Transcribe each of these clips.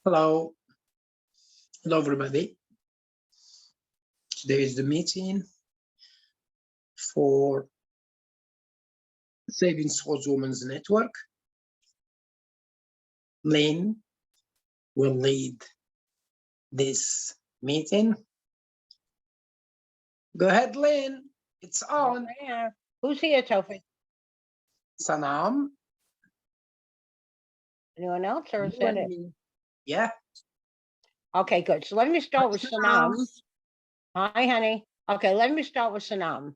Hello. Hello, everybody. Today is the meeting for Saving Souls Women's Network. Lynn will lead this meeting. Go ahead, Lynn. It's on. Yeah. Who's here, Topher? Sanam. Anyone else, or is you that and it? me. Yeah. Okay, good. So let me start with Sanam. Sanam. Hi, honey. Okay, let me start with Sanam.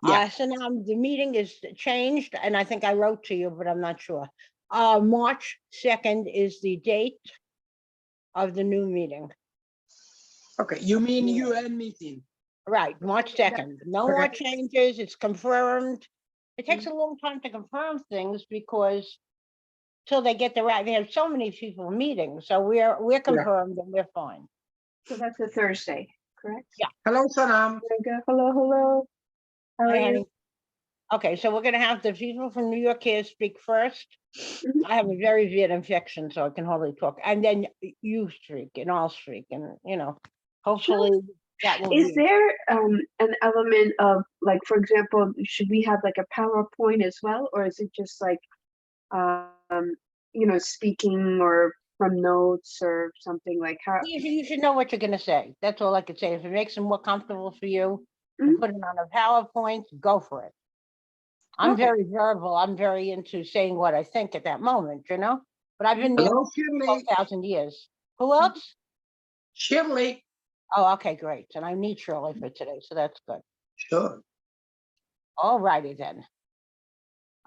Yeah. Sanam, the meeting is changed, and I think I wrote to you, but I'm not sure. March 2nd is the date of the new meeting. Okay. You mean UN meeting? Right, March 2nd. No more Okay. changes. It's confirmed. It takes a long time to confirm things because till they get the right, they have so many people meeting. So we're confirmed and we're fine. So that's a Thursday, correct? Yeah. Hello, Sanam. There you go. Hello, hello. How are Hi, you? honey. Okay, so we're gonna have the people from New York here speak first. Mhm. I have a very weird infection, so I can hardly talk. And then you speak and I'll speak, and hopefully that will Is be. there an element of, like, for example, should we have like a PowerPoint as well, or is it just like speaking or from notes or something like how? You should know what you're gonna say. That's all I could say. If it makes it more comfortable for you, to Mhm. put it on a PowerPoint, go for it. I'm Okay. very verbal. I'm very into saying what I think at that moment, but I've been there Hello, for Shirley. 12,000 years. Who else? Shirley. Oh, okay, great. And I need Shirley for today, so that's good. Sure. All righty then.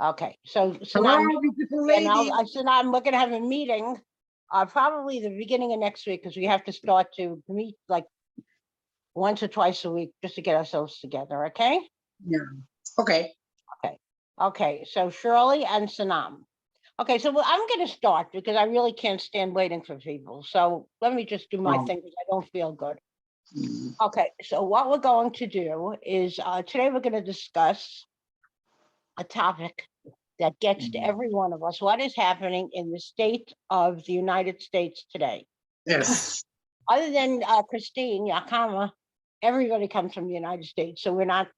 Okay, so Hello, now, beautiful and lady. we're gonna have a meeting, probably the beginning of next week, because we have to start to meet like once or twice a week just to get ourselves together, okay? Yeah. Okay. Okay, so Shirley and Sanam. Okay, so I'm gonna start because I really can't stand waiting for people. So let me just do my Oh. thing because I don't feel good. Mm. Okay, so what we're going to do is today we're going to discuss a topic that gets to every one of us. What is happening in the state of the United States today? Yes. Other than Christine Yakama, everybody comes from the United States. So we're not,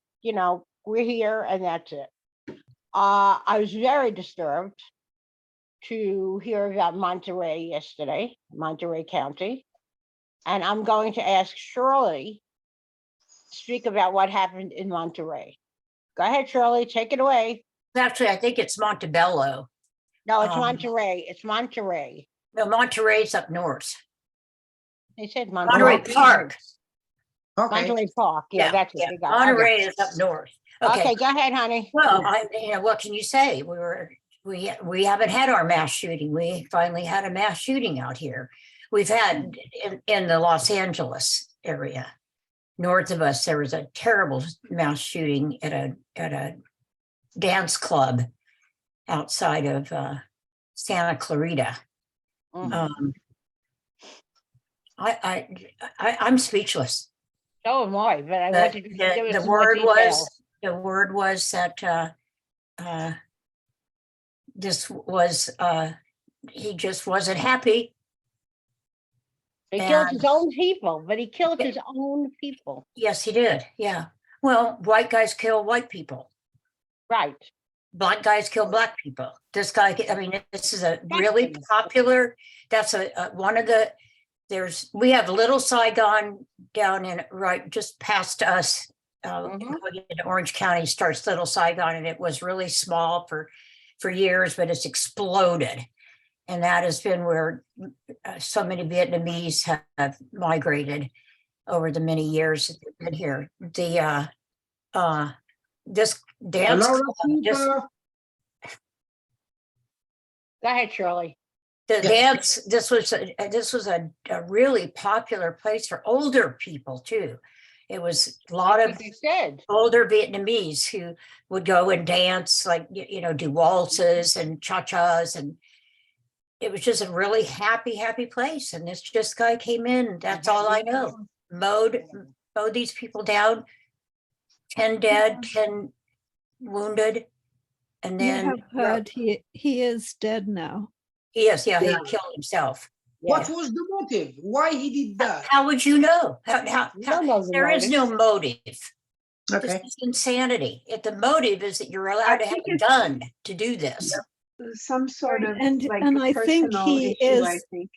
we're here and that's it. I was very disturbed to hear about Monterey yesterday, Monterey County. And I'm going to ask Shirley to speak about what happened in Monterey. Go ahead, Shirley, take it away. Actually, I think it's Montebello. No, it's Um, Monterey. It's Monterey. No, Monterey's up north. They said Monterey Monterey. Park. Okay. Monterey Park. Yeah, that's what they got. Monterey is up north. Okay, go ahead, honey. Well, what can you say? We haven't had our mass shooting. We finally had a mass shooting out here. We've had in the Los Angeles area. North of us, there was a terrible mass shooting at a dance club outside of Santa Clarita. Mhm. I'm speechless. So am I, but I wanted to give us The some more word detail. was that this was he just wasn't happy. He killed his own people, but he killed his own people. Yes, he did. Yeah. Well, white guys kill white people. Right. Black guys kill black people. This guy, I mean, this is a really Definitely. popular. That's one of the. We have Little Saigon down in right just past us. Mhm. Going into Orange County starts Little Saigon, and it was really small for years, but it's exploded, and that has been where so many Vietnamese have migrated over the many years that they've been here. This dance Hello, club, Rashida. Go ahead, Shirley. the Yeah. dance, this was a really popular place for older people too. It was a lot That's of what they said. older Vietnamese who would go and dance, like, do waltzes and cha-chas, and it was just a really happy place. And this just guy came in, that's all I know, mowed these people down, 10 dead, 10 wounded. And You then have heard he is dead now. he Yeah. killed himself. What Yeah. was the motive? Why he did that? How would you know? You don't know the There is no motive. This Okay, is insanity. If the motive is that you're allowed to have think a it's- gun to do this. Some sort Right, of and- like and a I think personal he issue, I is- think.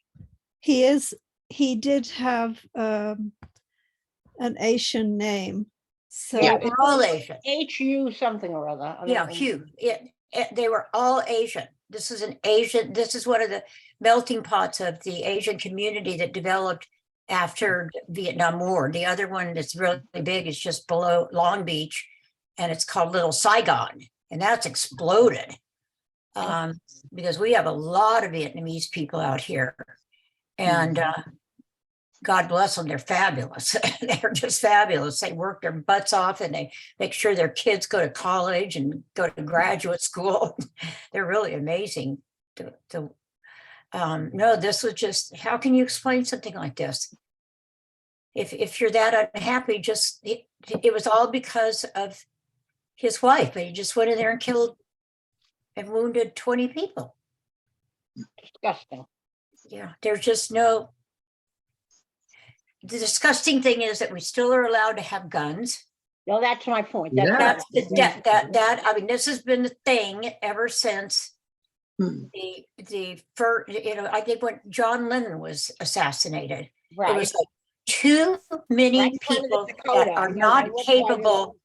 He did have an Asian name. So Yeah, it- we're all Asian. HU something or other. I don't Yeah, know. Hugh. They were all Asian. This is an Asian, this is one of the melting pots of the Asian community that developed after Vietnam War. The other one that's really big is just below Long Beach, and it's called Little Saigon, and that's exploded. Because we have a lot of Vietnamese people out here. And God bless them, they're fabulous. They're just fabulous. They work their butts off and they make sure their kids go to college and go to graduate school. They're really amazing. No, this was just, how can you explain something like this? If you're that unhappy, just, it was all because of his wife, but he just went in there and killed and wounded 20 people. Disgusting. Yeah, there's just no. The disgusting thing is that we still are allowed to have guns. No, that's my point. Yeah. That's I mean, this has been the thing ever since Hmm. the first, I think when John Lennon was assassinated, it Right. was like too many Right in front of the people that Dakota. are Yeah, not I went there, I capable know.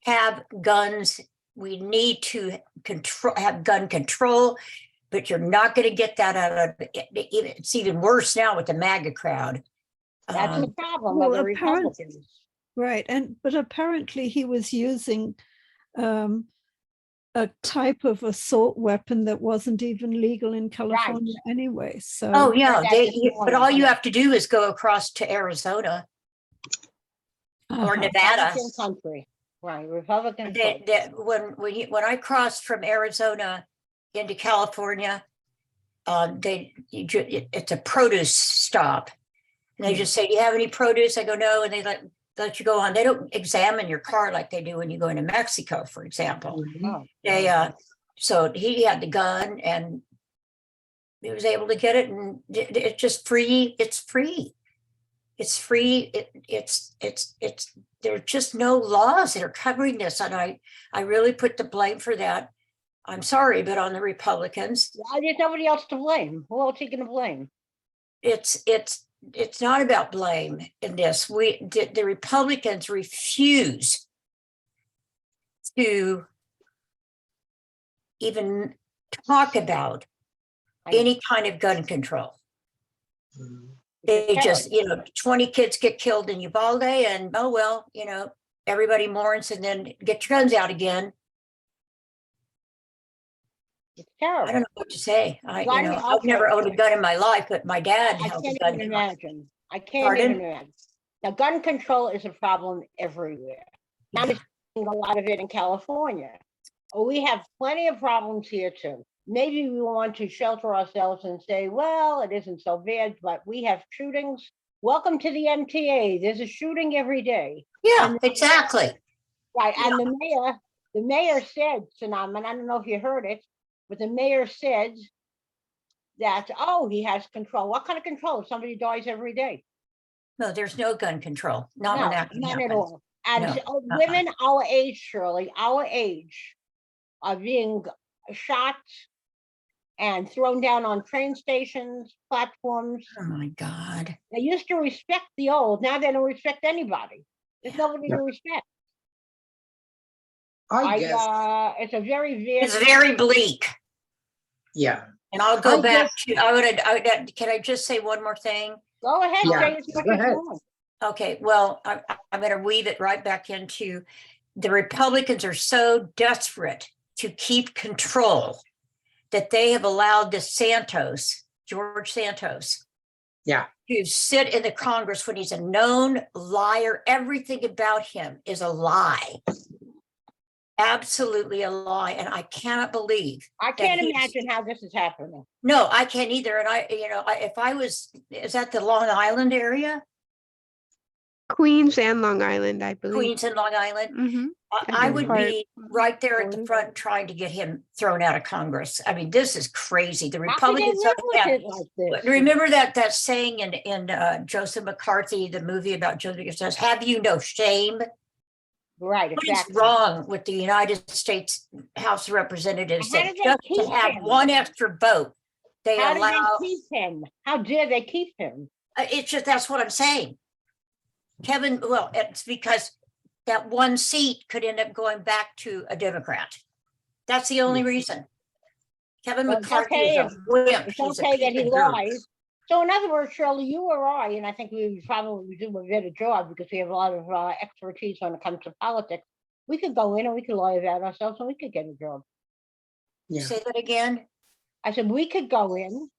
have guns. We need to have gun control, but you're not going to get that out of it. It's even worse now with the MAGA crowd. That's the problem well, of the apparent- Republicans. right, but apparently he was using a type of assault weapon that wasn't even legal in California anyway. So Oh, yeah, that this but morning, all you yeah. have to do is go across to Arizona or uh-huh. Nevada. Republican country. Right, Republican. When I crossed from Arizona into California, it's a produce stop. And they just say, do you have any produce? I go, no, and they let you go on. They don't examine your car like they do when you go into Mexico, for example. Oh, So he had the gun and he was able to get it, and it's just free. It's free. It's free. It's there's just no laws that are covering this. And I really put the blame for that. I'm sorry, but on the Republicans, There's nobody else to blame. Who else are you going to blame? it's not about blame in this. The Republicans refuse to even talk about I know. any kind of gun control. Hmm. They It's just, terrible. 20 kids get killed in Uvalde and, oh, well, everybody mourns and then get your guns out again. It's I terrible. don't know what to say. Gun- I've never owned a gun in my life, but my dad I held a can't gun. even in my- imagine. I can't Pardon? even imagine. Now, gun control is a problem everywhere. Now, we're seeing a lot of it in California. Oh, we have plenty of problems here too. Maybe we want to shelter ourselves and say, well, it isn't so bad, but we have shootings. Welcome to the MTA. There's a shooting every day. Yeah, exactly. Right, and the mayor said, Sanam, and I don't know if you heard it, but the mayor said that, oh, he has control. What kind of control? Somebody dies every day. No, there's no gun control. Not when No, that can none at happen. all. And No, women our age, Shirley, our age, are being shot and thrown down on train stations, platforms. Oh, my God. They used to respect the old. Now they don't respect anybody. There's nobody to respect. I guess, It's a very, It's very, very bleak. yeah. And I'll go I back to, can I just say one more thing? go ahead, Yeah, say as much go as ahead. you want. Okay, well, I'm going to weave it right back into the Republicans are so desperate to keep control that they have allowed George Santos, Yeah. to sit in the Congress when he's a known liar. Everything about him is a lie. Absolutely a lie. And I cannot believe. I can't he's- imagine how this is happening. No, I can't either. And is that the Long Island area? Queens and Long Island, I believe. Queens and Long Island. Mm-hmm. I think would part- be right there at the Florida. front trying to get him thrown out of Congress. I mean, this is crazy. The How can they Republicans. live with have- it like this? Remember that saying in Joseph McCarthy, the movie about Joseph, it says, "Have you no shame?" Right, What is exactly. wrong with the United States House of Representatives How that did they just to keep have him? one extra vote, they How did allow, they keep him? How dare they keep him? it's just, that's what I'm saying. Kevin, well, it's because that one seat could end up going back to a Democrat. That's the only reason. Kevin Well, it's McCarthy okay is a wimp. It's He's a okay that piece he of dirt. lies. So in other words, Shirley, you or I, and I think we would probably do a better job because we have a lot of expertise when it comes to politics. We could go in and we could lie about ourselves and we could get a job. Yeah. Say that again. I said, we could go in,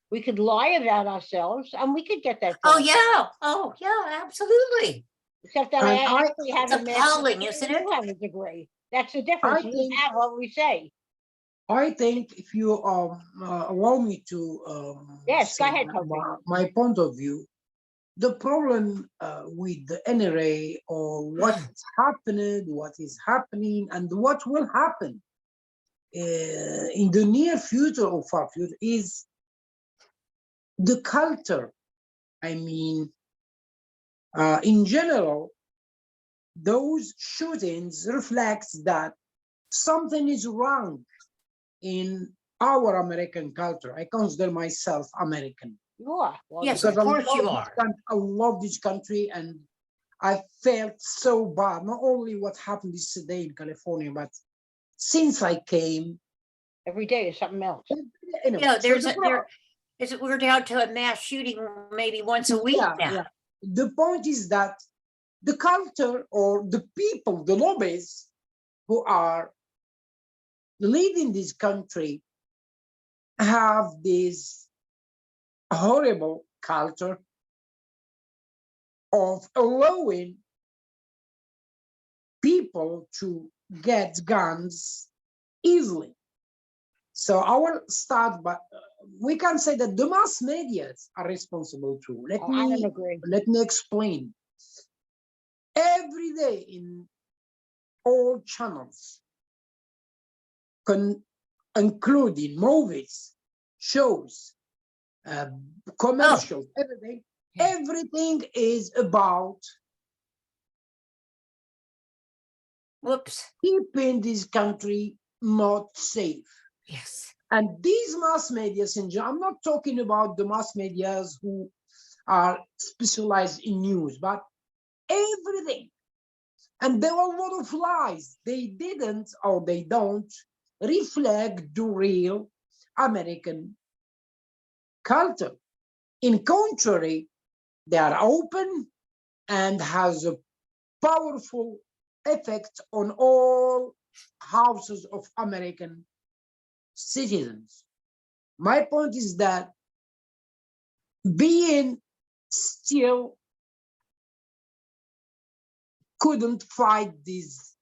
we could lie about ourselves and we could get that job. Oh, yeah. Oh, yeah, absolutely. Except that And I actually have It's a master's appalling, degree isn't and it? you have a degree. That's the difference. We think- have what we say. I think if you allow me to Yes, go say ahead, my, Toby. my point of view, the problem with the NRA or what happened, what is happening, and what will happen in the near future or far future is the culture. I mean, in general, those shootings reflects that something is wrong in our American culture. I consider myself American You are. Well, Yes, because of course you are. I love this country, and I felt so bad. Not only what happened this day in California, but since I came, every day is something else. anyway, Yeah, so there's the a, there, is it, we're down to a mass shooting maybe once a week Yeah, now. yeah. The point is that the culture or the people, the lobbyists who are leading this country have this horrible culture of allowing people to get guns easily. So I will start, but we can say that the mass media are responsible too. Oh, I don't agree. Let me explain. Every day in all channels, including movies, shows, commercials, everything is about Whoops. keeping this country not safe. Yes. And these mass medias, I'm not talking about the mass medias who are specialized in news, but everything. And there are a lot of lies. They didn't or they don't reflect the real American culture. In contrary, they are open and has a powerful effect on all houses of American citizens. My point is that being still couldn't fight this,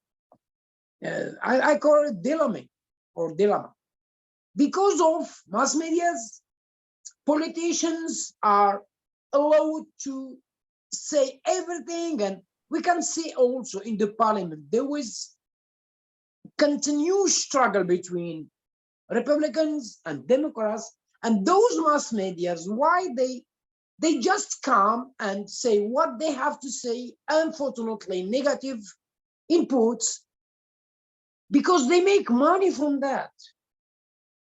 I call it dilemma. Because of mass medias, politicians are allowed to say everything, and we can see also in the parliament, there was continued struggle between Republicans and Democrats, and those mass medias, why they just come and say what they have to say, unfortunately negative inputs, because they make money from that.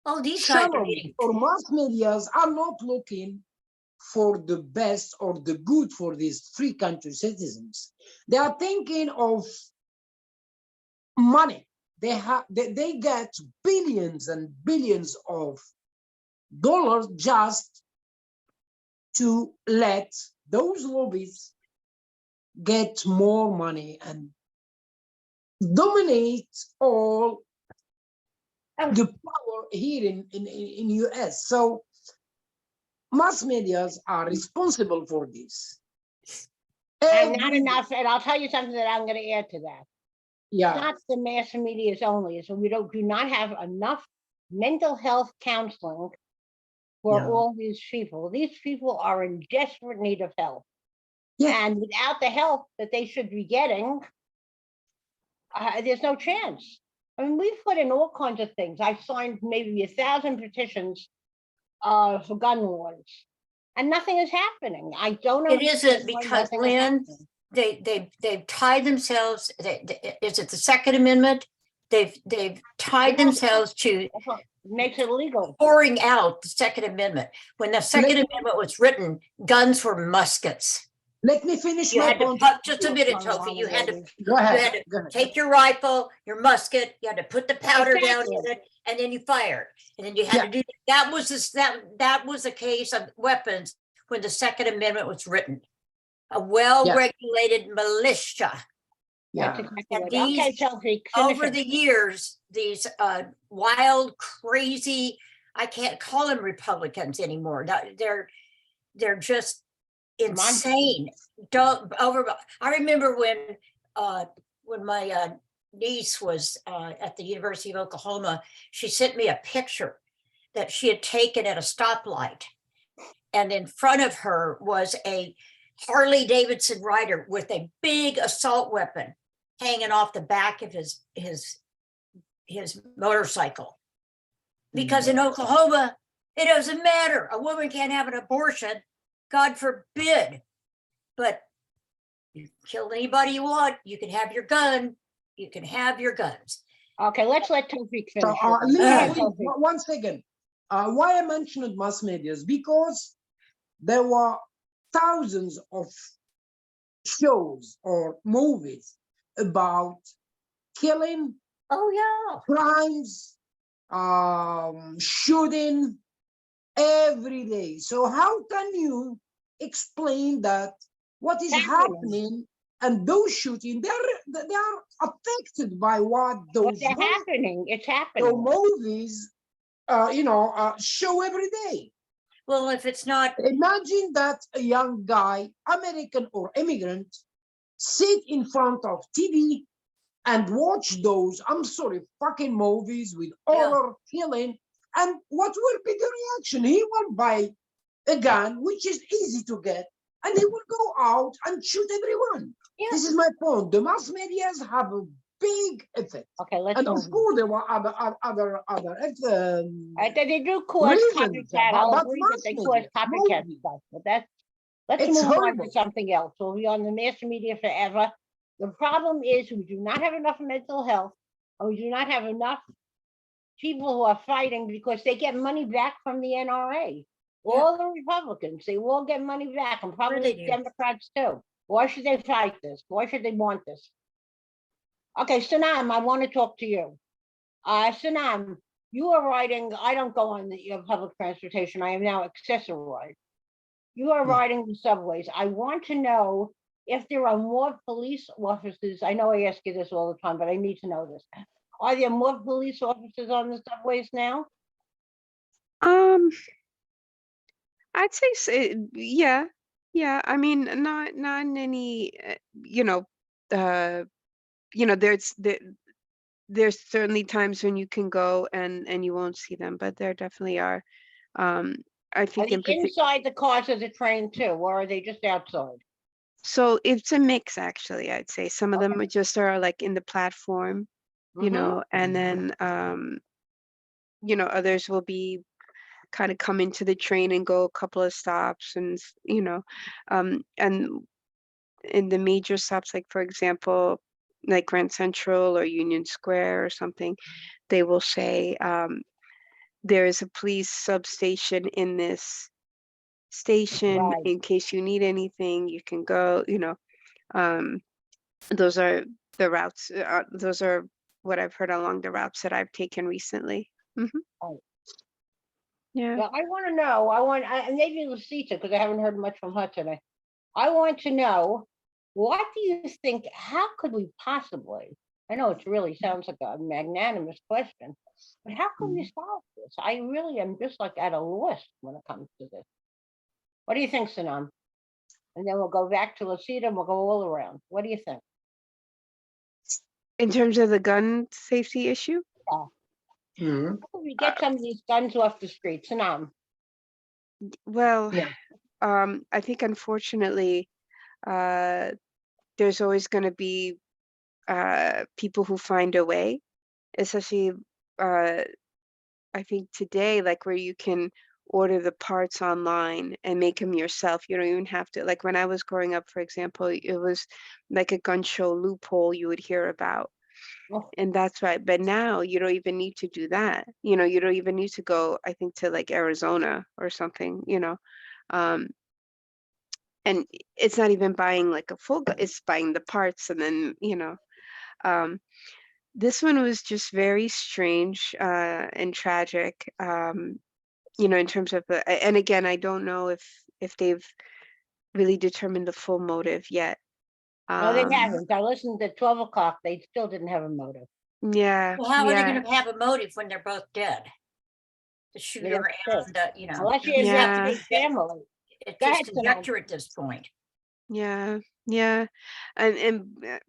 Oh, these guys are Channels getting, or mass medias are not looking for the best or the good for these free country citizens. They are thinking of money. They get billions and billions of dollars just to let those lobbies get more money and dominate all the power here in US. So mass medias are responsible for this. And not Every- enough, and I'll tell you something that I'm gonna add to that. It's Yeah, not the mass medias only, so we do not have enough mental health counseling for Yeah. all these people. These people are in desperate need of help. Yeah. And without the help that they should be getting, there's no chance. I mean, we've put in all kinds of things. I've signed maybe 1,000 petitions for gun laws, and nothing is happening. I don't know. It isn't because, Lynn, they've tied themselves, is it the Second Amendment? They've tied themselves to Makes it illegal. pouring out the Second Amendment. When the Second Amendment was written, guns were muskets. Let me finish You my had to point. put, just a minute, Sophie, you had to Go you ahead. had to Go ahead. take your rifle, your musket, you had to put the powder down in Exactly. it, and then you fired. And then you had to do, that was this, that was the case of weapons when the Second Amendment was written. A well-regulated militia. That's Yeah. exactly And right. Okay, these- Sophie, finish Over it. the years, these wild, crazy, I can't call them Republicans anymore. They're just insane. I remember when my niece was at the University of Oklahoma, she sent me a picture that she had taken at a stoplight. And in front of her was a Harley Davidson rider with a big assault weapon hanging off the back of his motorcycle. Because in Oklahoma, it doesn't matter. A woman can't have an abortion, God forbid. But you kill anybody you want, you can have your gun, you can have your guns. Okay, let's let Tofik So, finish. Lynn, it. please, one second. Why I mentioned mass media is because there were thousands of shows or movies about killing, Oh, yeah. crimes, shooting every day. So how can you explain that what is happening and those shooting, they are affected by what But those they're happening. It's happening. movies, show every day. Well, if it's not, Imagine that a young guy, American or immigrant, sit in front of TV and watch those, I'm sorry, fucking movies with horror, killing, and what will be the reaction? He will buy a gun, which is easy to get, and he will go out and shoot everyone. Yeah. This is my point. The mass medias have a big effect. Okay, let's And move of on. course, there were other They do cause reasons, copycat. I'll but agree that mass they cause media, copycat movies. stuff, but let's It's move on horrible. to something else. We'll be on the mass media forever. The problem is we do not have enough mental health, and we do not have enough people who are fighting because they get money back from the NRA. All the Republicans, they all get money back, and probably they the do. Democrats too. Why should they fight this? Why should they want this? Okay, Sanam, I want to talk to you. Sanam, you are riding, I don't go on the public transportation. I am now accessorized. You are Yeah. riding the subways. I want to know if there are more police officers. I know I ask you this all the time, but I need to know this. Are there more police officers on the subways now? I'd say yeah. I mean, not in any, there's certainly times when you can go and you won't see them, but there definitely are. I Are think they in particular, inside the cars of the train too, or are they just outside? so it's a mix actually, I'd say. Some of them Okay. are just are like in the platform, Mhm. and then others will be kind of come into the train and go a couple of stops and and in the major stops, like for example, like Grand Central or Union Square or something, they will say there is a police substation in this station. Right. In case you need anything, you can go. Um, those are the routes. Those are what I've heard along the routes that I've taken recently. Oh. Yeah. Now, I want to know, maybe Lucita, because I haven't heard much from her today. I want to know, what do you think, how could we possibly, I know it really sounds like a magnanimous question, but how can we solve this? I really am just like at a loss when it comes to this. What do you think, Sanam? And then we'll go back to Lucita and we'll go all around. What do you think? In terms of the gun safety issue, Mhm. How can we get some of these guns off the streets? Sanam? well, Yeah. I think unfortunately, there's always going to be people who find a way, especially I think today, like where you can order the parts online and make them yourself. You don't even have to, like when I was growing up, for example, it was like a gun show loophole you would hear about. Oh. And that's right. But now you don't even need to do that. You know, you don't even need to go, I think, to like Arizona or something, you know. And it's not even buying like a full, it's buying the parts and then, you know. This one was just very strange and tragic, you know, in terms of the, and again, I don't know if they've really determined the full motive yet. No, they haven't. I listened at 12 o'clock. They still didn't have a motive. Yeah, Well, how are they yeah, gonna have a motive when they're both dead? The shooter that's and, you know. Unless you Yeah. investigate family. It's Go just ahead, Simone. conjecture at this point. yeah, yeah, and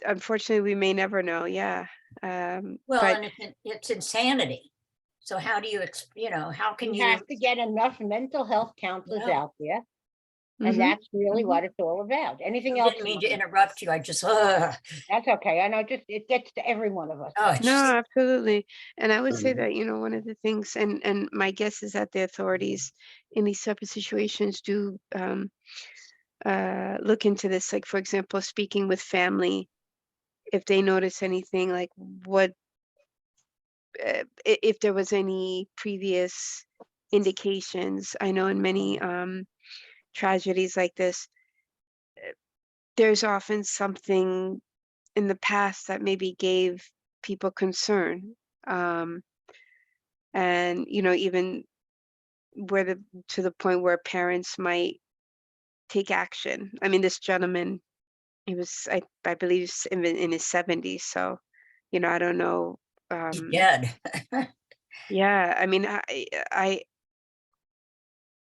unfortunately, we may never know. Yeah, Well, but and it's insanity. So how do you, you know, how can You you? have to get enough mental health counselors Yeah. out there. mhm, And that's really mhm. what it's all about. Anything I else? didn't mean to Simone? interrupt you. I just, That's okay. I know, just it gets to every one of us. oh, it's No, just- absolutely. And I would say that, you know, one of the things, and my guess is that the authorities in these type of situations do look into this. Like, for example, speaking with family, if they notice anything, like what if there was any previous indications. I know in many tragedies like this, there's often something in the past that maybe gave people concern. Um, and you know, even where the to the point where parents might take action. I mean, this gentleman, he was I believe in his 70s, so you know, I don't know. he's dead. Yeah, I mean,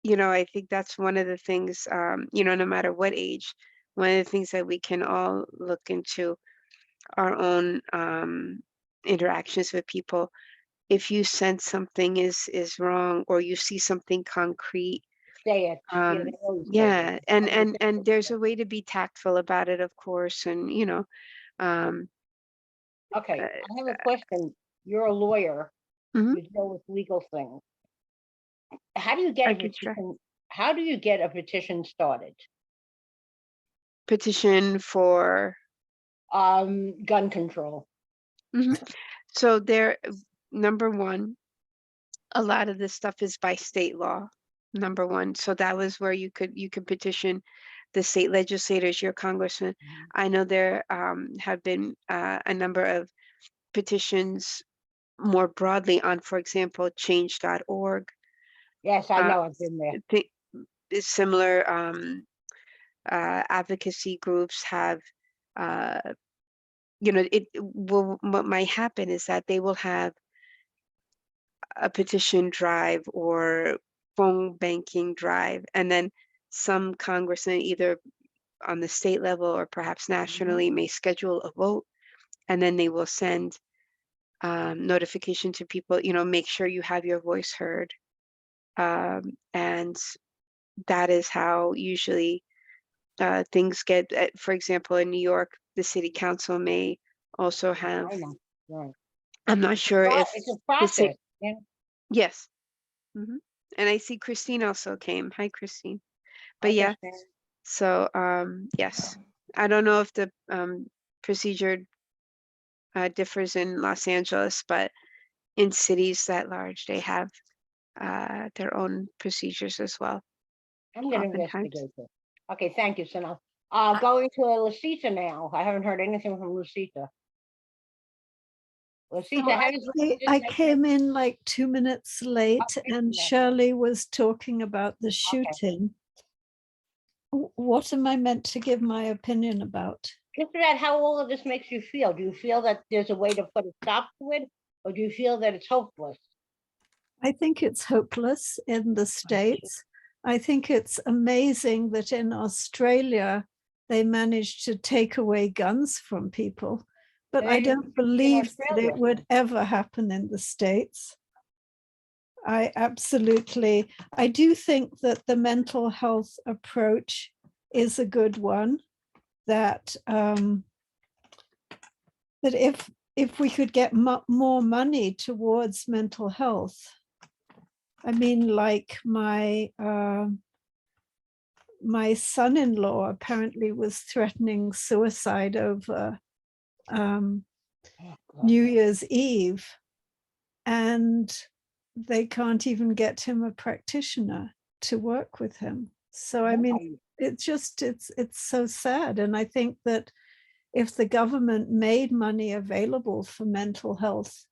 you know, I think that's one of the things, you know, no matter what age, one of the things that we can all look into our own interactions with people. If you sense something is wrong or you see something concrete, Say it. Yeah, they always say yeah, that. and there's a way to be tactful about it, of course, and you know, um, Okay, uh, I have a question. You're a lawyer. mhm, You deal with legal things. How do you get I a could try. petition? How do you get a petition started? Petition for. Gun control. Mhm. So there, number one, a lot of this stuff is by state law, number one. So that was where you could petition the state legislators, your congressman. I know there have been a number of petitions more broadly on, for example, change.org. Yes, I Uh, know. I've been there. Similar advocacy groups have, uh, you know, what might happen is that they will have a petition drive or phone banking drive, and then some congressman, either on the state level or perhaps nationally, may schedule a vote, and then they will send notification to people, you know, make sure you have your voice heard. And that is how usually things get, for example, in New York, the city council may also have, I know. Right. I'm not sure if It's a the city, process. Yeah. yes. Mhm. And I see Christine also came. Hi, Christine. But I yeah, understand. so yes, I don't know if the procedure differs in Los Angeles, but in cities that large, they have their own procedures as well, I'm gonna oftentimes. investigate this. Okay, thank you, Sina. Going to Lucita now. I haven't heard anything from Lucita. Lucita, Oh, how does? I came in like 2 minutes late Okay, and yeah. Shirley was talking about the shooting. What am I meant to give my opinion about? Just about how all of this makes you feel. Do you feel that there's a way to put a stop to it, or do you feel that it's hopeless? I think it's hopeless in the States. I think it's amazing that in Australia, they managed to take away guns from people. But I don't believe that it would ever happen in the States. I do think that the mental health approach is a good one. That that if we could get more money towards mental health. I mean, like my son-in-law apparently was threatening suicide over New Year's Eve, and they can't even get him a practitioner to work with him. So I mean, it's so sad. And I think that if the government made money available for mental health,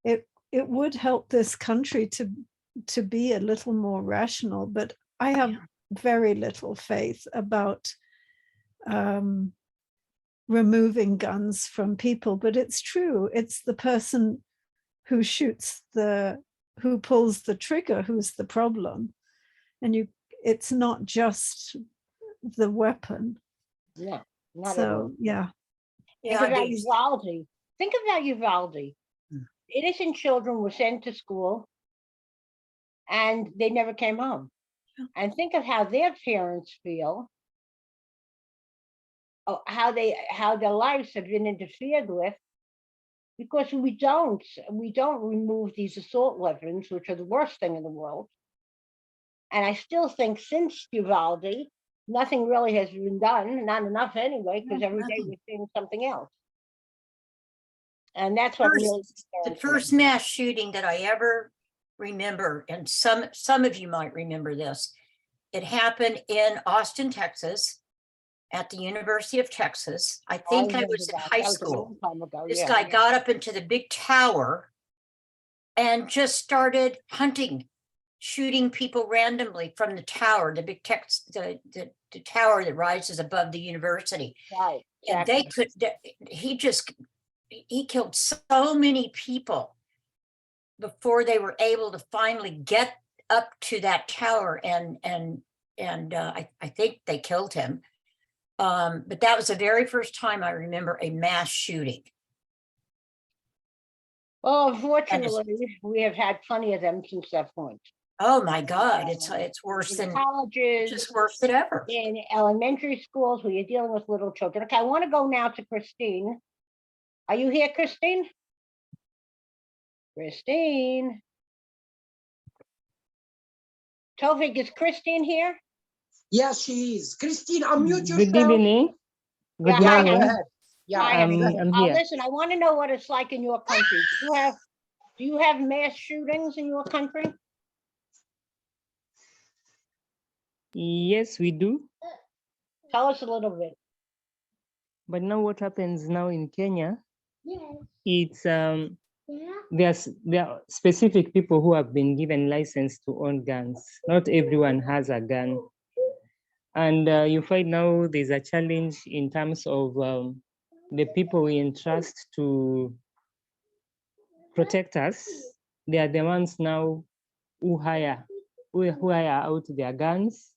it would help this country to be a little more rational. But I have very little faith about removing guns from people. But it's true, it's the person who who pulls the trigger who's the problem. And it's not just the weapon. No, not at all. So yeah. Think about Uvalde. Think about Uvalde. Innocent children were sent to school and they never came home. And think of how their parents feel, how their lives have been interfered with, because we don't remove these assault weapons, which are the worst thing in the world. And I still think since Uvalde, nothing really has been done, not enough anyway, because every day we're seeing something else. And that's what really The first mass shooting that I ever remember, and some of you might remember this, it happened in Austin, Texas, at the University of Texas. I think I was in high school. This guy got up into the big tower and just started hunting, shooting people randomly from the tower, the big the tower that rises above the university. Right. And they could, he killed so many people before they were able to finally get up to that tower, and I think they killed him. But that was the very first time I remember a mass shooting. Well, unfortunately, we have had plenty of them since that point. Oh my God, it's worse In than colleges, just worse than ever. in elementary schools where you're dealing with little children. Okay, I want to go now to Christine. Are you here, Christine? Christine. Tovik, is Christine here? Yes, she is. Christine, unmute yourself. Good evening. Good Yeah, hi, morning. Go ahead. Yeah, Hi, everybody. I'm here. Listen, I want to know what it's like in your country. Do you have mass shootings in your country? Yes, we do. Tell us a little bit. But now what happens now in Kenya, it's there are specific people who have been given license to own guns. Not everyone has a gun. And you find now there's a challenge in terms of the people we entrust to protect us. They are the ones now who hire out their guns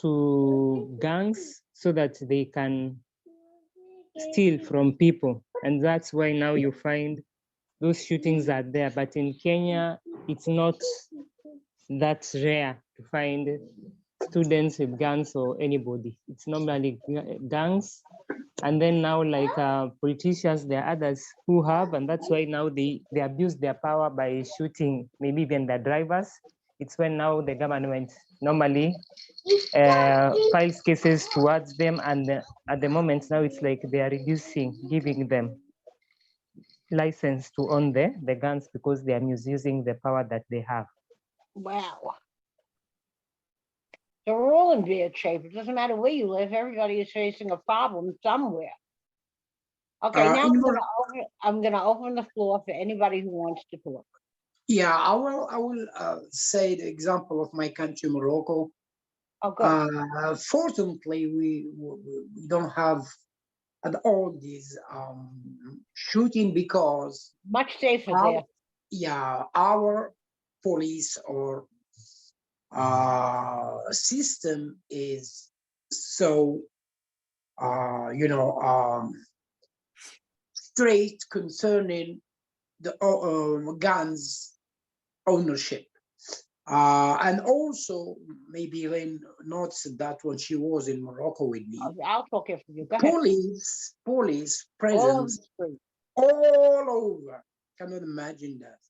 to gangs so that they can steal from people. And that's why now you find those shootings are there. But in Kenya, it's not that rare to find students with guns or anybody. It's normally gangs. And then now, like politicians, there are others who have, and that's why now they abuse their power by shooting maybe even the drivers. It's when now the government normally files cases towards them, and at the moment now it's like they are giving them license to own the guns because they are misusing the power that they have. Wow. So we're all in bad shape. It doesn't matter where you live. Everybody is facing a problem somewhere. Okay, now I'm gonna open the floor for anybody who wants to talk. Yeah, I will say the example of my country, Morocco. Oh, good. Fortunately, we don't have at all these shooting because Much safer there. yeah, our police or system is so straight concerning the guns ownership. And also, maybe Elaine noticed that when she was in Morocco with me, I'll talk here for you. Go ahead. police All over the presence street. all over. Cannot imagine that.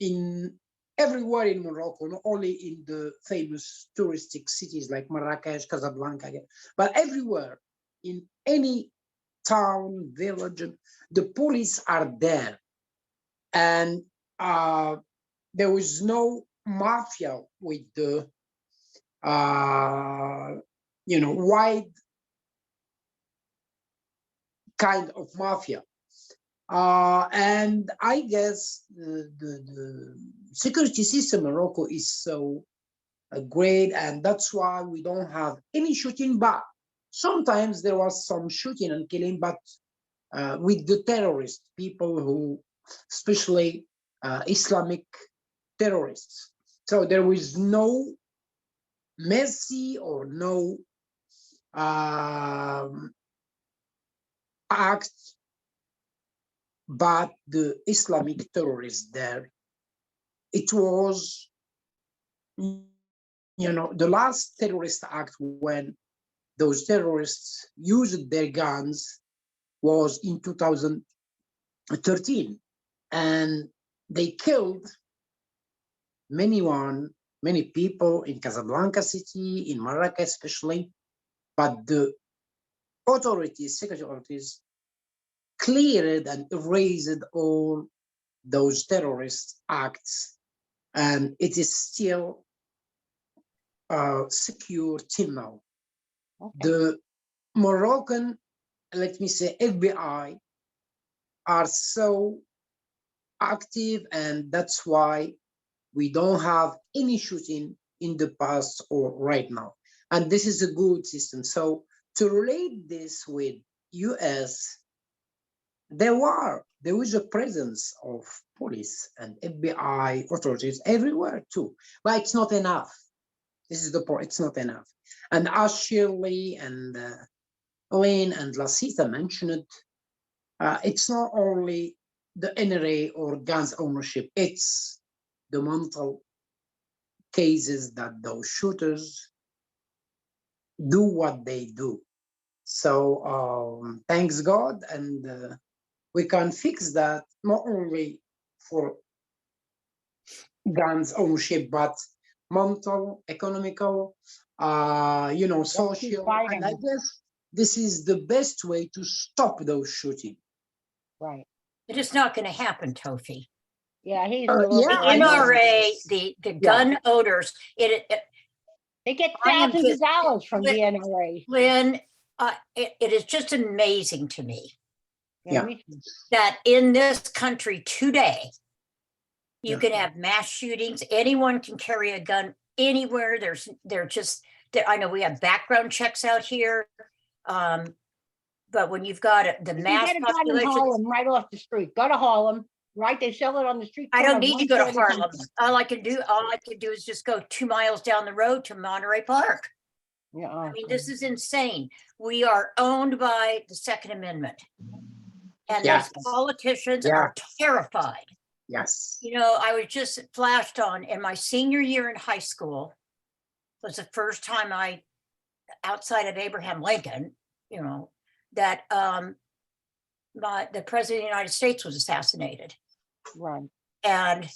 In everywhere in Morocco, not only in the famous touristic cities like Marrakesh, Casablanca, but everywhere in any town, village, the police are there. And there was no mafia with the, wide kind of mafia. And I guess the security system in Morocco is so great, and that's why we don't have any shooting. But sometimes there was some shooting and killing, but with the terrorists, people who, especially Islamic terrorists. So there was no mercy or no act, but the Islamic terrorists there. It was, the last terrorist act when those terrorists used their guns was in 2013, and they killed many people in Casablanca city, in Marrakech especially, but the authorities, security authorities, cleared and erased all those terrorist acts, and it is still secure till now. Okay. The Moroccan, let me say, FBI are so active, and that's why we don't have any shooting in the past or right now. And this is a good system. So to relate this with US, there was a presence of police and FBI authorities everywhere too, but it's not enough. This is the point, it's not enough. And as Shirley and Elaine and Lasita mentioned, it's not only the NRA or guns ownership, it's the mental cases that those shooters do what they do. So thanks God, and we can fix that not only for guns ownership, but mental, economical, social. And I fighting. guess this is the best way to stop those shooting. Right. It is not going to happen, Tofi. Yeah, he's yeah, a little The I know. NRA, the gun owners, They get I am thousands of just- dollars from the NRA. Lynn, it is just amazing to me Yeah. me too. that in this country today, you Yeah. can have mass shootings. Anyone can carry a gun anywhere. I know we have background checks out here. But when you've got the You mass can get a gun in population, Harlem right off the street. Go to Harlem, right? They sell it on the street. I don't corner, need to go to 130 Harlem. something. All I can do is just go 2 miles down the road to Monterey Park. Yeah. I mean, this is insane. We are owned by the Second Amendment. And Yes. these politicians Yeah. are terrified. Yes. I was just flashed on in my senior year in high school was the first time outside of Abraham Lincoln, that the president of the United States was assassinated. Right. And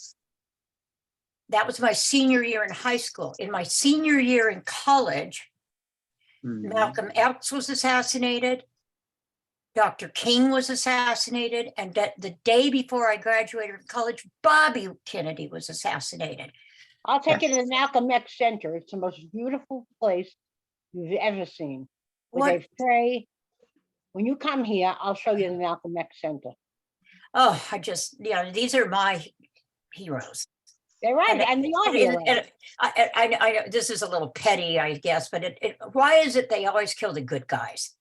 that was my senior year in high school. In my senior year in college, Malcolm X was assassinated. Dr. King was assassinated. And the day before I graduated from college, Bobby Kennedy was assassinated. I'll take you to the Malcolm X Center. It's the most beautiful place you've ever seen. Where What? they pray. When you come here, I'll show you the Malcolm X Center. Oh, these are my heroes. They're right, and they are heroes. I know this is a little petty, I guess, but why is it they always kill the good guys?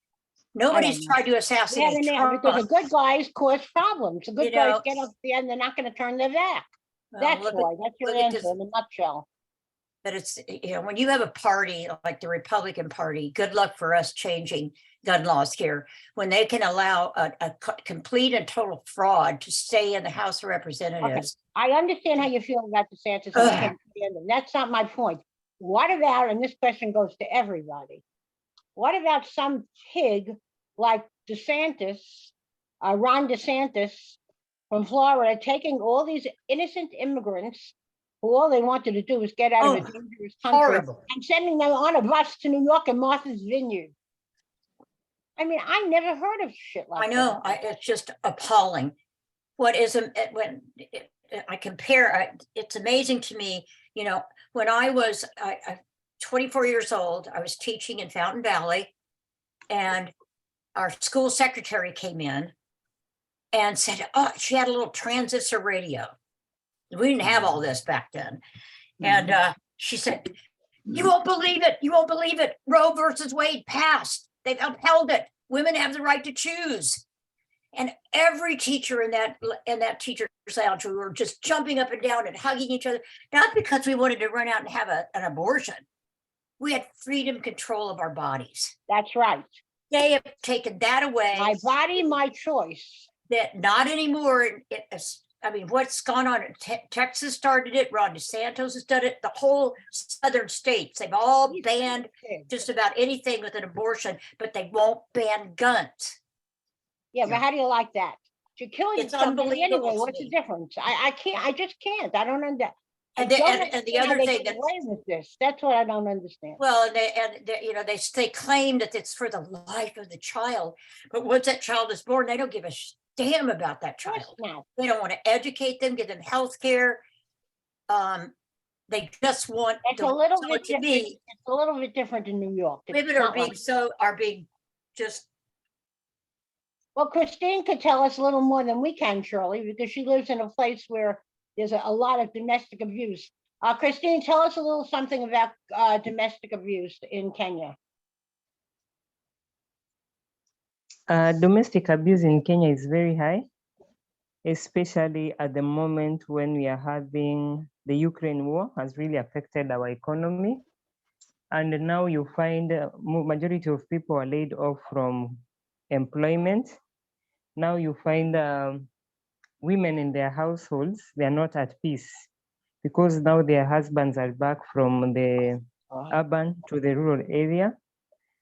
Nobody's know. tried to assassinate Trump. Because the good guys cause problems. The good guys know, get up the end, they're not going to turn their back. Well, That's look at- why. That's your look at answer this- in a nutshell. But it's, you know, when you have a party like the Republican Party, good luck for us changing gun laws here. When they can allow a complete and total fraud to stay in the House of Representatives. I understand how you feel about DeSantis. and I can't stand him. That's not my point. What about, and this question goes to everybody, what about some pig like DeSantis, Ron DeSantis from Florida, taking all these innocent immigrants who all they wanted to do was get out of a dangerous country Horrible. and sending them on a bus to New York and Martha's Vineyard? I mean, I never heard of shit like I that. know, it's just appalling. What is, I compare, it's amazing to me, you know, when I was 24 years old, I was teaching in Fountain Valley, and our school secretary came in and said, oh, she had a little transistor radio. We didn't have all this back then. And she said, you won't believe it. You won't believe it. Roe versus Wade passed. They've upheld it. Women have the right to choose. And every teacher in that teacher's lounge, we were just jumping up and down and hugging each other, not because we wanted to run out and have an abortion. We had freedom control of our bodies. That's right. They have taken that away. My body, my choice. That not anymore. I mean, what's gone on? Texas started it. Ron DeSantis has done it. The whole southern states, they've all banned just about anything with an abortion, but they won't ban guns. Yeah, but how do you like that? You're killing It's somebody unbelievable anyway. to What's the me. difference? I can't. I just can't. I don't understand. And the other thing that that, with this. That's what I don't understand. well, and they, you know, they claim that it's for the life of the child, but once that child is born, they don't give a damn about that Of course child. not. They don't want to educate them, give them health care. They just want It's a little bit to different. be, It's a little bit different in New York. It's women are not being like- are being just, Well, Christine could tell us a little more than we can, Shirley, because she lives in a place where there's a lot of domestic abuse. Christine, tell us a little something about domestic abuse in Kenya. Domestic abuse in Kenya is very high, especially at the moment when we are having the Ukraine war has really affected our economy. And now you find majority of people are laid off from employment. Now you find women in their households, they are not at peace because now their husbands are back from the urban to the rural area.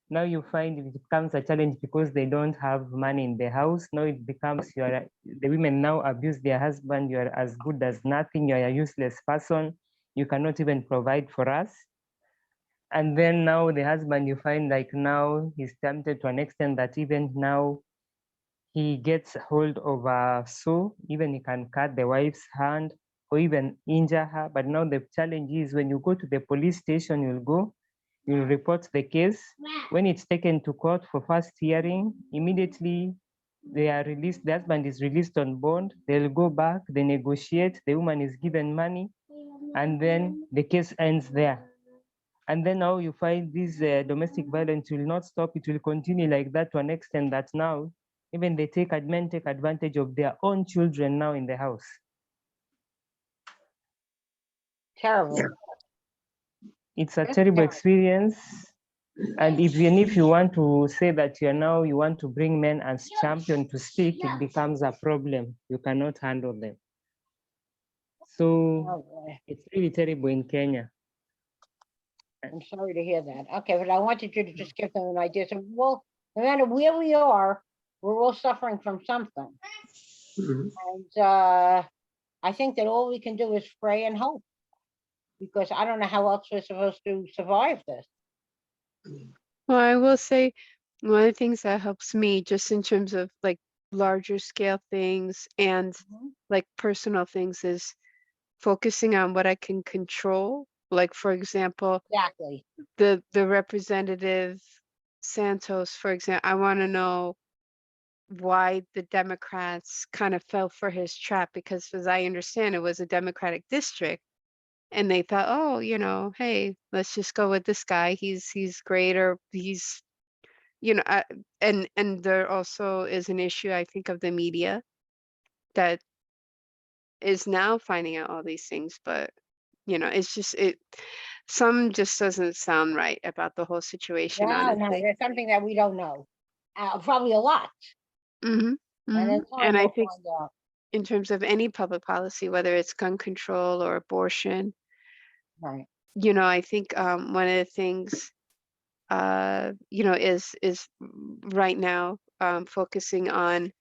Now you find it becomes a challenge because they don't have money in the house. Now it becomes the women now abuse their husband. You are as good as nothing. You are a useless person. You cannot even provide for us. And then now the husband, you find like now he's tempted to an extent that even now he gets hold of a saw, even he can cut the wife's hand or even injure her. But now the challenge is when you go to the police station, you'll report the case. When it's taken to court for first hearing, immediately they are released, the husband is released on bond, they'll go back, they negotiate, the woman is given money, and then the case ends there. And then now you find this domestic violence will not stop, it will continue like that to an extent that now even they men take advantage of their own children now in the house. Terrible. It's a That's terrible terrible. experience. And even if you want to say that you want to bring men as champion to speak, it becomes a problem. You cannot handle them. So Oh, boy. it's really terrible in Kenya. I'm sorry to hear that. Okay, but I wanted you to just give them an idea. So, well, no matter where we are, we're all suffering from something. Mhm. And I think that all we can do is pray and hope, because I don't know how else we're supposed to survive this. Well, I will say one of the things that helps me just in terms of like larger scale things and like personal things is focusing on what I can control. Like, for example, Exactly. the representative Santos, for example, I want to know why the Democrats kind of fell for his trap, because as I understand, it was a Democratic district. And they thought, oh, you know, hey, let's just go with this guy. He's great, or he's, you know, and there also is an issue, I think, of the media that is now finding out all these things. But, you know, it's just some just doesn't sound right about the whole situation, No, honestly. there's something that we don't know. Probably a lot. Hmm. And in time And I we'll think find out. in terms of any public policy, whether it's gun control or abortion, Right. I think one of the things is right now focusing on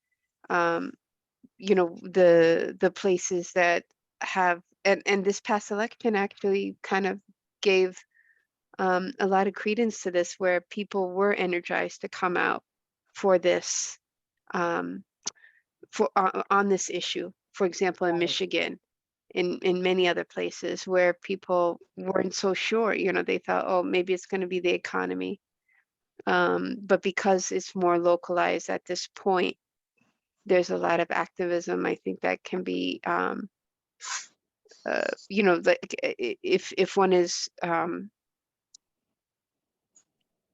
the places that have, and this past election actually kind of gave a lot of credence to this, where people were energized to come out for this on this issue. For example, in Right. Michigan, in many other places where people weren't so sure, they thought, oh, maybe it's going to be the economy. But because it's more localized at this point, there's a lot of activism, I think, that can be, if one is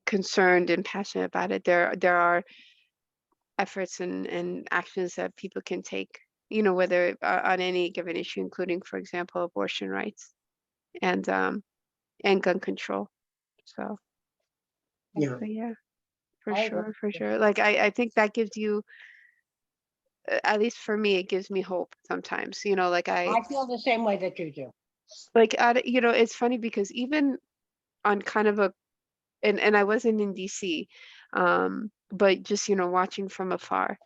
concerned and passionate about it, there are efforts and actions that people can take, whether on any given issue, including, for example, abortion rights and gun control. So, Yeah. but yeah, for I agree. sure, for sure. Like I think that gives you, at least for me, it gives me hope sometimes. Like I feel the same way that you do. like it's funny because even on kind of a, and I wasn't in DC, but just watching from afar,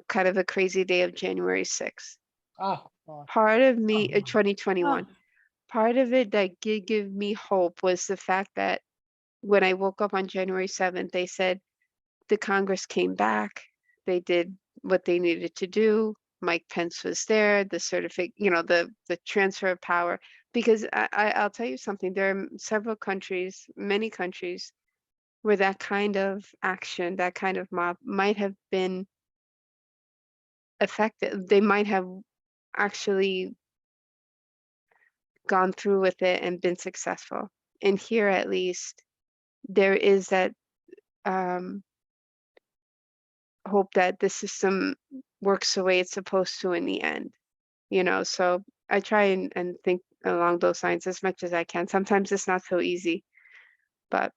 kind of a crazy day of January 6th. Oh, God. Part of me, Oh. 2021, part of it that did give me hope was the fact that when I woke up on January 7th, they said the Congress came back, they did what they needed to do. Mike Pence was there, the the transfer of power. Because I'll tell you something, there are several countries, many countries, where that kind of action, that kind of mob might have been effective. They might have actually gone through with it and been successful. And here, at least, there is that hope that the system works the way it's supposed to in the end. So I try and think along those lines as much as I can. Sometimes it's not so easy, but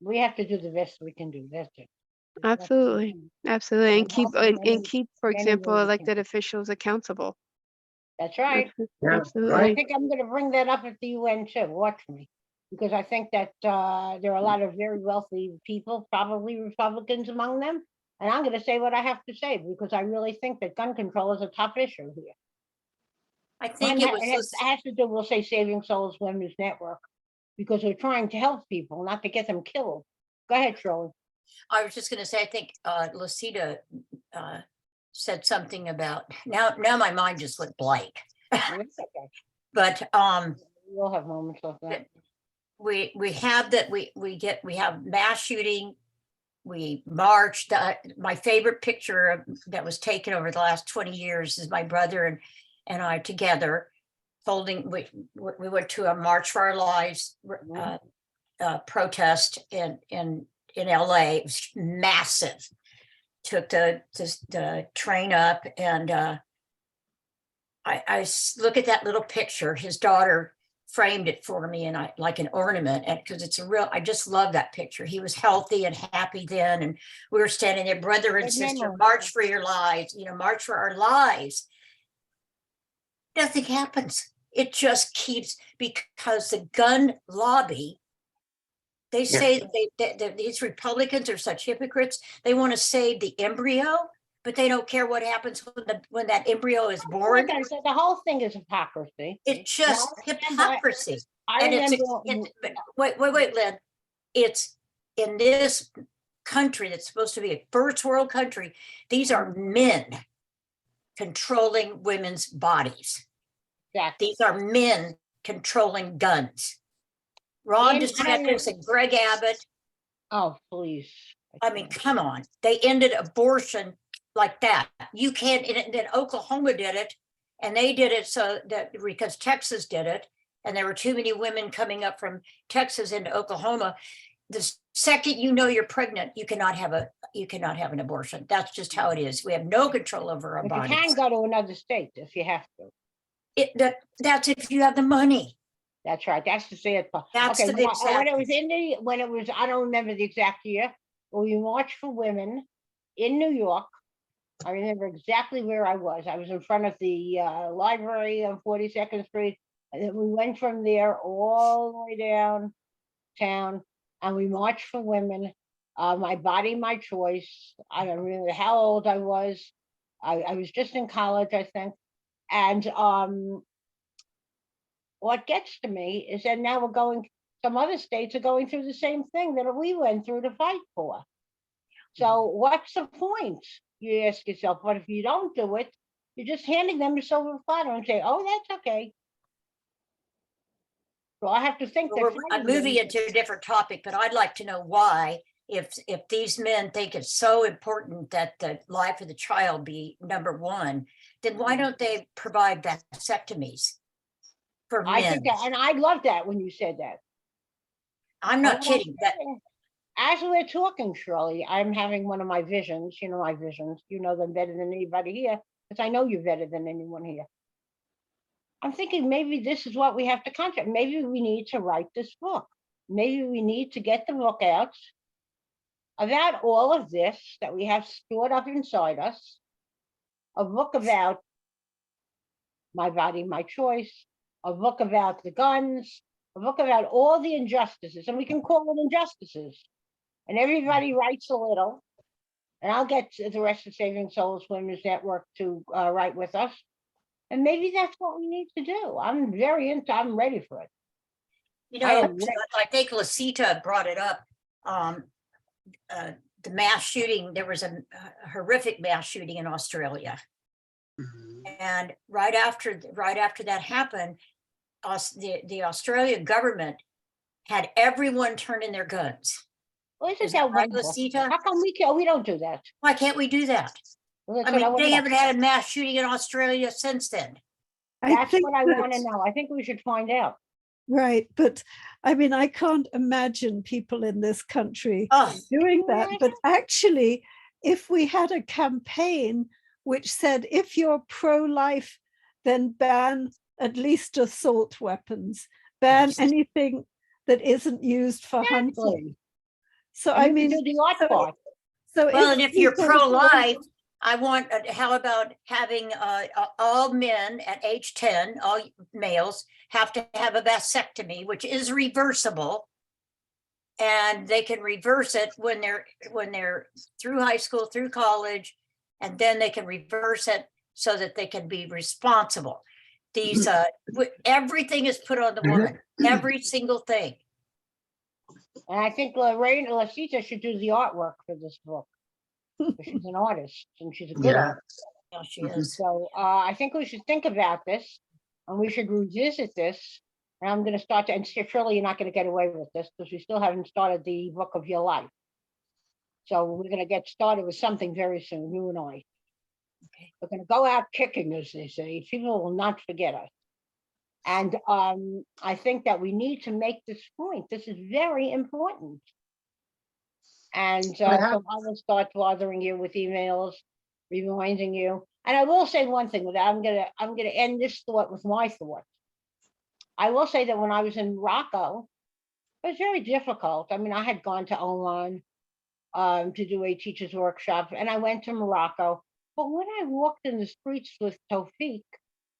We have to do the best we can do. That's it. absolutely, absolutely, and And help in many- keep, for many example, ways we elected can. officials accountable. That's right. Yeah, I Absolutely. think I'm gonna bring that up at the UN too, watch me. Because I think that there are a lot of very wealthy people, probably Republicans among them. And I'm gonna say what I have to say, because I really think that gun control is a tough issue here. I think And it it was, has, it has to do, we'll say, Saving Souls Women's Network, because we're trying to help people, not to get them killed. Go ahead, Shirley. I was just gonna say, I think Lucida said something about, now my mind just went blank. It's okay. But We'll have moments like that. we have that, we have mass shooting. We marched. My favorite picture that was taken over the last 20 years is my brother and I together holding. We went to a March for Our Lives protest in LA. It was massive. Took the train up, and I look at that little picture. His daughter framed it for me, and I like an ornament, and because it's a real, I just love that picture. He was healthy and happy then, and we were standing there, brother and Good sister, memory. march for your lives, march for our lives. Nothing happens. It just keeps, because the gun lobby, they say that these Republicans are such hypocrites. They want to save the embryo, but they don't care what happens when that embryo is born. Like I said, the whole thing is hypocrisy. It's just And hypocrisy. I And remember, but wait, Lynn. It's in this country that's supposed to be a first world country. These are men controlling women's bodies. exactly. These are men controlling guns. Ron And I don't know- DeSantis and Greg Abbott. Oh, please. I mean, come on. They ended abortion like that. You can't, and then Oklahoma did it, and they did it so that because Texas did it, and there were too many women coming up from Texas into Oklahoma. The second you know you're pregnant, you cannot have an abortion. That's just how it is. We have no control over our But you bodies. can go to another state if you have to. That's if you have the money. That's right. That's the sad part. That's Okay, the when big sad it was when it was, I don't remember the exact year, but we marched for women in New York. I remember exactly where I was. I was in front of the library on 42nd Street. And then we went from there all the way downtown and we marched for women. My body, my choice. I don't remember how old I was. I was just in college, I think. And what gets to me is that now some other states are going through the same thing that we went through to fight for. So what's the point? You ask yourself, but if you don't do it, you're just handing them a silver platter and say, oh, that's okay. So I have to think that. I'm moving into a different topic, but I'd like to know why, if these men think it's so important that the life of the child be number one, then why don't they provide vasectomies for I men? think that, and I love that when you said that. I'm And not what kidding. That as we're talking, Shirley, I'm having one of my visions, my visions, you know them better than anybody here, because I know you better than anyone here. I'm thinking maybe this is what we have to concentrate. Maybe we need to write this book. Maybe we need to get the book out about all of this that we have stored up inside us. A book about my body, my choice. A book about the guns. A book about all the injustices, and we can call it injustices. And everybody writes a little. And I'll get the rest of Saving Souls Women's Network to write with us. And maybe that's what we need to do. I'm ready for it. I think Lasita brought it up. The mass shooting, there was a horrific mass shooting in Australia. And right after that happened, the Australian government had everyone turn in their guns. Well, Is that right, Lasita? How come we don't do that? Why can't we do that? Well, I mean, they haven't had a mass shooting in Australia since then. That's what I want to know. I think we should find out. Right, but I mean, I can't imagine people in this country Oh, doing that. But actually, if we had a campaign which said, if you're pro-life, then ban at least assault weapons, ban anything that isn't used for hunting. So And I you can mean, do the art part. well, and if you're people- pro-life, I want, how about having all men at age 10, all males have to have a vasectomy, which is reversible. And they can reverse it when they're through high school, through college, and then they can reverse it so that they can be responsible. These everything is put on the woman, every single thing. And I think Lasita should do the artwork for this book. She's an artist and she's a good artist. Yeah, she is. So I think we should think about this and we should revisit this. And I'm going to start to, and surely you're not going to get away with this because we still haven't started the book of your life. So we're going to get started with something very soon, you and I. Okay. We're going to go out kicking, as they say. People will not forget us. And I think that we need to make this point. This is very important. And so I will start bothering you with emails, reminding you. And I will say one thing, that I'm gonna end this thought with my thought. I will say that when I was in Morocco, it was very difficult. I mean, I had gone to Oman to do a teacher's workshop, and I went to Morocco. But when I walked in the streets with Tawfiq,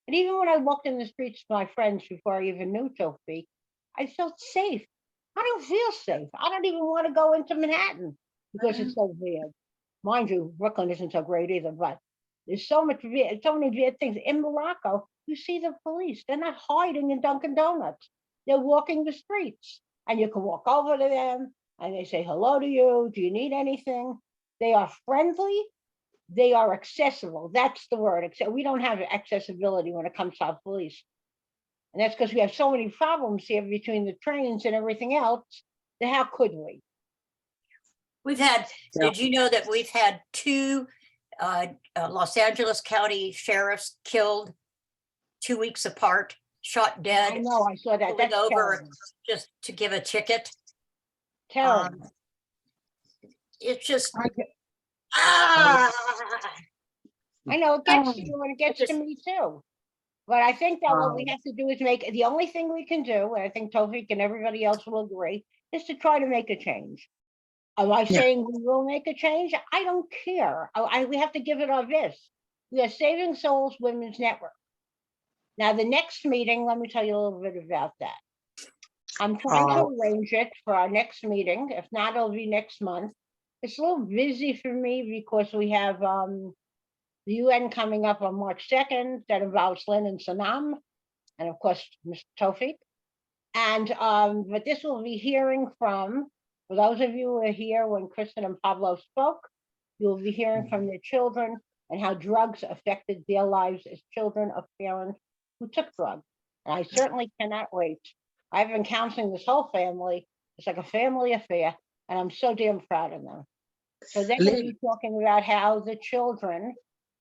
and even when I walked in the streets with my friends before I even knew Tawfiq, I felt safe. I don't feel safe. I don't even want to go into Manhattan because it's so bad. Mind you, Brooklyn isn't so great either, but there's so many bad things. In Morocco, you see the police. They're not hiding in Dunkin' Donuts. They're walking the streets. And you can walk over to them and they say hello to you. Do you need anything? They are friendly. They are accessible. That's the word. We don't have accessibility when it comes to our police. And that's because we have so many problems here between the trains and everything else. That how could we? We've had, did you know that we've had 2 Los Angeles County sheriffs killed 2 weeks apart, shot dead? I know, I saw that. Pulled That's over terrible. just to give a ticket. Terrible. It's just, I know, it gets to you and it gets to me too. But I think that what we Um, have to do is the only thing we can do, and I think Tofik and everybody else will agree, is to try to make a change. Am I Yeah. saying we will make a change? I don't care. We have to give it our best. We are Saving Souls Women's Network. Now, the next meeting, let me tell you a little bit about that. I'm trying to arrange it for our next meeting. If not, it'll be next month. It's a little busy for me because we have the UN coming up on March 2nd that involves Lynn and Sanam, and of course, Mr. Tofik. And but this will be hearing from, for those of you who are here when Kristen and Pablo spoke, you'll be hearing from their children and how drugs affected their lives as children of parents who took drugs. And I certainly cannot wait. I've been counseling this whole family. It's like a family affair, and I'm so damn proud of them. So they're going to be talking about how the children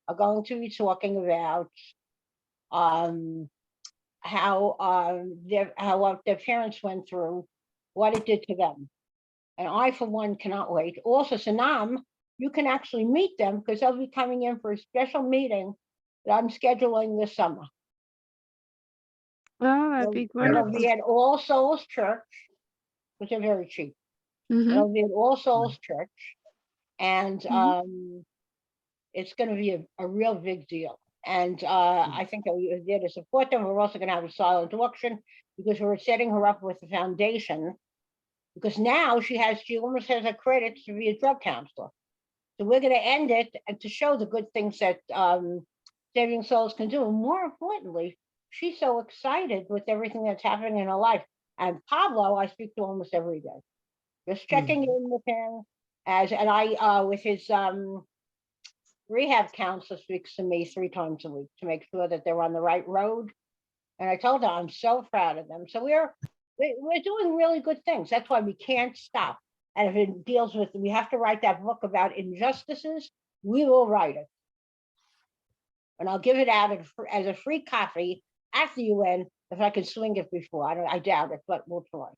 are going to be talking about how what their parents went through, what it did to them. And I, for one, cannot wait. Also, Sanam, you can actually meet them because they'll be coming in for a special meeting that I'm scheduling this summer. Oh, that'd be It'll wonderful. be at All Souls Church, which are very cheap. Mhm. It'll be at All Souls Church. And it's going to be a real big deal. And I think that we are there to support them. We're also going to have a silent auction because we're setting her up with the foundation. Because now she almost has her credits to be a drug counselor. So we're going to end it and to show the good things that Saving Souls can do. And more importantly, she's so excited with everything that's happening in her life. And Pablo, I speak to almost every day. Just checking in with him with his rehab counselor speaks to me 3 times a week to make sure that they're on the right road. And I told her I'm so proud of them. So we're doing really good things. That's why we can't stop. And if it deals with, we have to write that book about injustices, we will write it. And I'll give it out as a free copy at the UN if I can swing it before. I doubt it, but we'll try.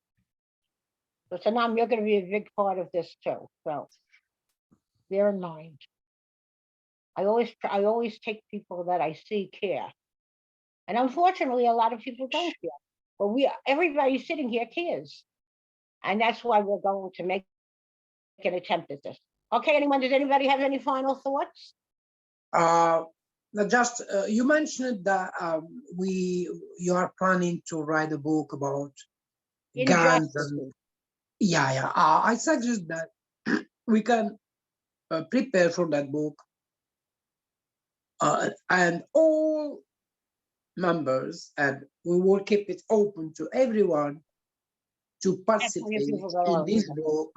So Sanam, you're going to be a big part of this too. So bear in mind. I always take people that I see care. And unfortunately, a lot of people don't care. But everybody sitting here cares. And that's why we're going to make an attempt at this. Okay, does anybody have any final thoughts? Just you mentioned that you are planning to write a book about guns. And, yeah. I suggest that we can prepare for that book, and all members, and we will keep it open to everyone to participate in this book.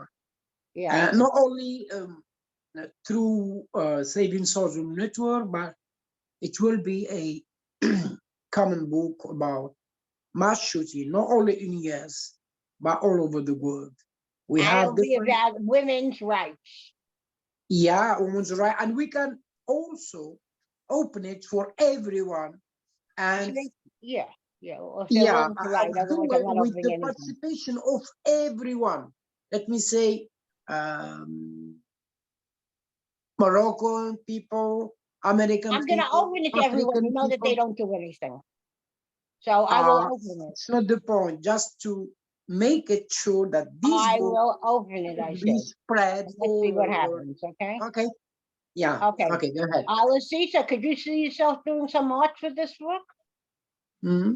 Yeah. Not only through Saving Souls Network, but it will be a common book about mass shooting, not only in US, but all over the world. We have it'll be about women's rights. Yeah, women's rights, and we can also open it for everyone. And yeah. With the participation of everyone. Let me say, Moroccan people, American people. I'm going to open it to everyone to know that they don't do anything. So I will open it. It's not the point, just to make it sure that this I book will open it, I be said. spread. Let's see what happens, okay? Okay. Yeah. Okay, go ahead. Lasita, could you see yourself doing some art for this book? Mm-hmm.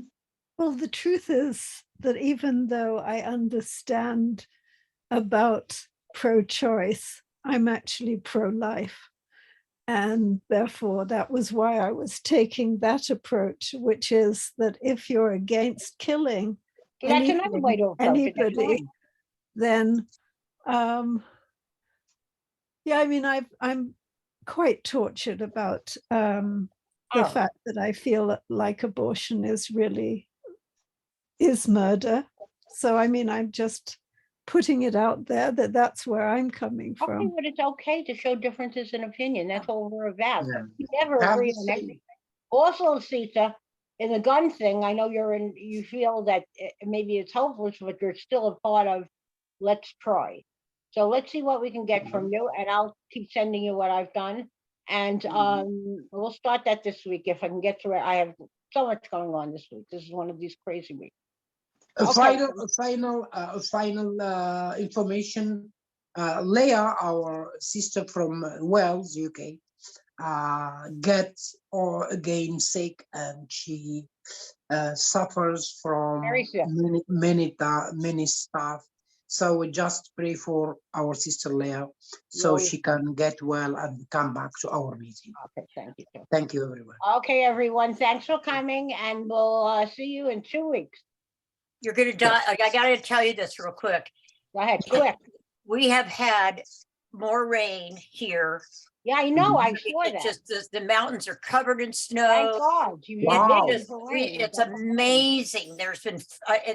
Well, the truth is that even though I understand about pro-choice, I'm actually pro-life. And therefore, that was why I was taking that approach, which is that if you're against killing anybody, then, yeah, I mean, I'm quite tortured about the fact that I feel like abortion is murder. So, I mean, I'm just putting it out there that that's where I'm coming from. Okay, but it's okay to show differences in opinion. That's all we're about. We never agree on everything. Also, Sita, in the gun thing, I know you feel that maybe it's hopeless, but you're still a part of Let's Try. So let's see what we can get from you, and I'll keep sending you what I've done. And we'll start that this week if I can get through it. I have so much going on this week. This is one of these crazy weeks. A Okay. final information. Leah, our sister from Wales, UK, gets or again sick, and she suffers from Very sick. many stuff. So we just pray for our sister Leah, so always she can get well and come back to our meeting. Okay, thank you. Too. Thank you, everyone. Okay, everyone, thanks for coming, and we'll see you in 2 weeks. You're gonna die. I gotta tell you this real quick. Go ahead, quick. We have had more rain here. Yeah, I know, I It- saw It's that. just the mountains are covered in Thank snow. God. You Wow. did It is, the rain. it's amazing. There's been,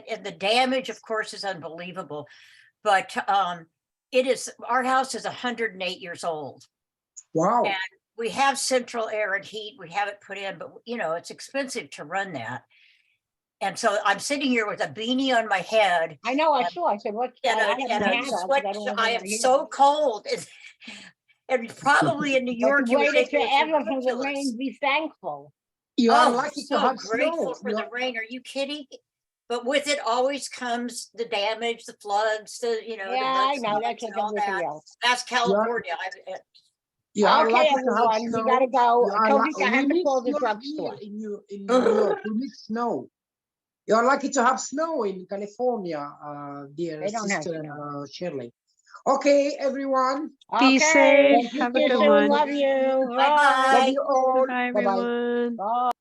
and the damage, of course, is unbelievable. But it is, our house is 108 years old. Wow. And we have central air and heat. We have it put in, but you know, it's expensive to run that. And so I'm sitting here with a beanie on my head I know, I saw, I said, what's and I a have my hat on, sweat. but I don't have I my am hair. so cold. And probably in New York, But you you would waited think it was forever for the ridiculous. rain, be thankful. You are Oh, lucky to so have grateful snow. for the rain. Are you kidding? But with it always comes the damage, the floods, the, you know. the Yeah, I know, mudslides that's and like all everything that. else. That's California. You are Okay, lucky to have everyone, we snow. gotta go. You are Toby, I have we to need call the snow drugstore. here in New York. We need snow. You are lucky to have snow in California, dear They don't have sister snow. Shirley. Okay, everyone. Be Okay, safe. see Have a you good soon. one. Love you. Bye-bye. Love you all. Bye, Bye-bye. everyone. Bye.